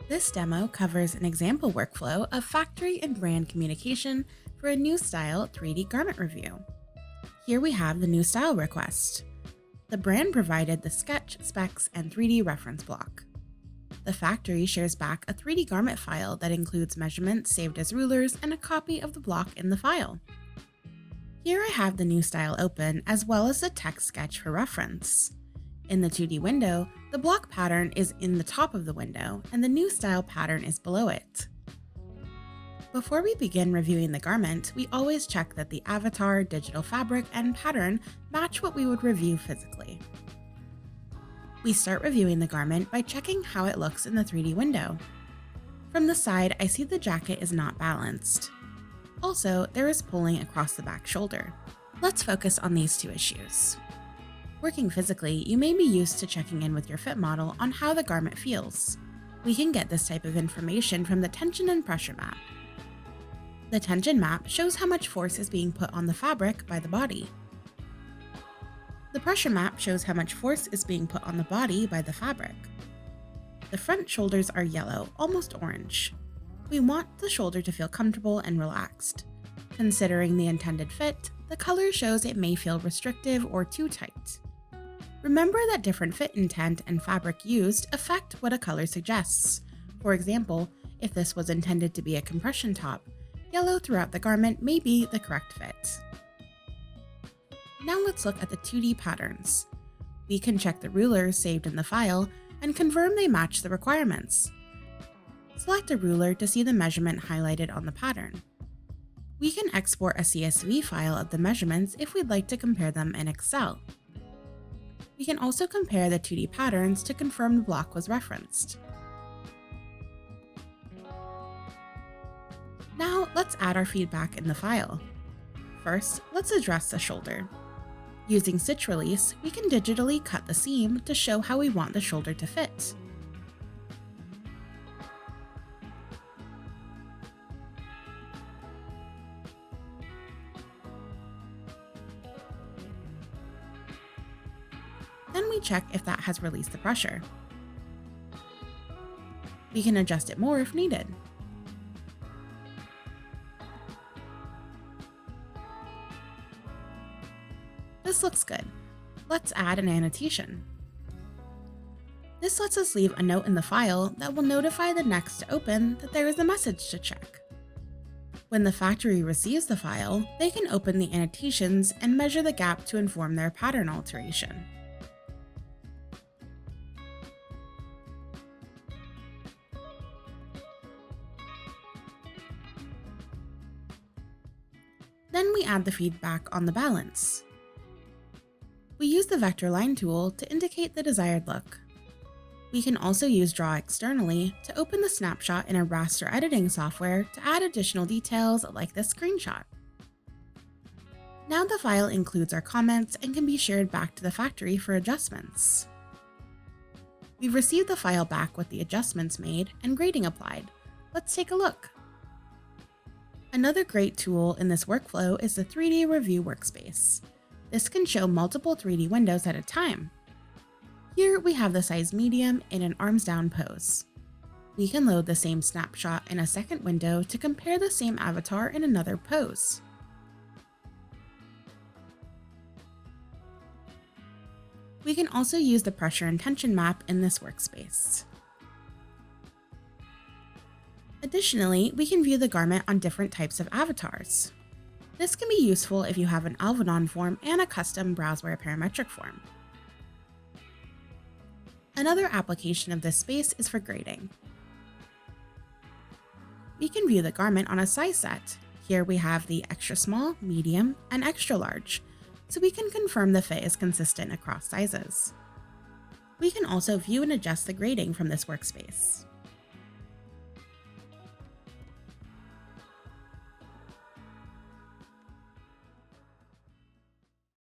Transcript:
This demo covers an example workflow of factory and brand communication for a new style 3D garment review. Here we have the new style request. The brand provided the sketch, specs, and 3D reference block. The factory shares back a 3D garment file that includes measurements saved as rulers and a copy of the block in the file. Here I have the new style open as well as the text sketch for reference. In the 2D window, the block pattern is in the top of the window and the new style pattern is below it. Before we begin reviewing the garment, we always check that the avatar, digital fabric, and pattern match what we would review physically. We start reviewing the garment by checking how it looks in the 3D window. From the side, I see the jacket is not balanced. Also, there is pulling across the back shoulder. Let's focus on these two issues. Working physically, you may be used to checking in with your fit model on how the garment feels. We can get this type of information from the tension and pressure map. The tension map shows how much force is being put on the fabric by the body. The pressure map shows how much force is being put on the body by the fabric. The front shoulders are yellow, almost orange. We want the shoulder to feel comfortable and relaxed. Considering the intended fit, the color shows it may feel restrictive or too tight. Remember that different fit intent and fabric used affect what a color suggests. For example, if this was intended to be a compression top, yellow throughout the garment may be the correct fit. Now let's look at the 2D patterns. We can check the rulers saved in the file and confirm they match the requirements. Select a ruler to see the measurement highlighted on the pattern. We can export a CSV file of the measurements if we'd like to compare them in Excel. We can also compare the 2D patterns to confirm the block was referenced. Now let's add our feedback in the file. First, let's address the shoulder. Using Stitch Release, we can digitally cut the seam to show how we want the shoulder to fit. Then we check if that has released the pressure. We can adjust it more if needed. This looks good. Let's add an annotation. This lets us leave a note in the file that will notify the next to open that there is a message to check. When the factory receives the file, they can open the annotations and measure the gap to inform their pattern alteration. Then we add the feedback on the balance. We use the vector line tool to indicate the desired look. We can also use Draw externally to open the snapshot in a raster editing software to add additional details like this screenshot. Now the file includes our comments and can be shared back to the factory for adjustments. We've received the file back with the adjustments made and grading applied. Let's take a look. Another great tool in this workflow is the 3D Review Workspace. This can show multiple 3D windows at a time. Here we have the size medium in an arms down pose. We can load the same snapshot in a second window to compare the same avatar in another pose. We can also use the pressure and tension map in this workspace. Additionally, we can view the garment on different types of avatars. This can be useful if you have an Alvedon form and a custom Browzwear parametric form. Another application of this space is for grading. We can view the garment on a size set. Here we have the extra small, medium, and extra large, so we can confirm the fit is consistent across sizes. We can also view and adjust the grading from this workspace.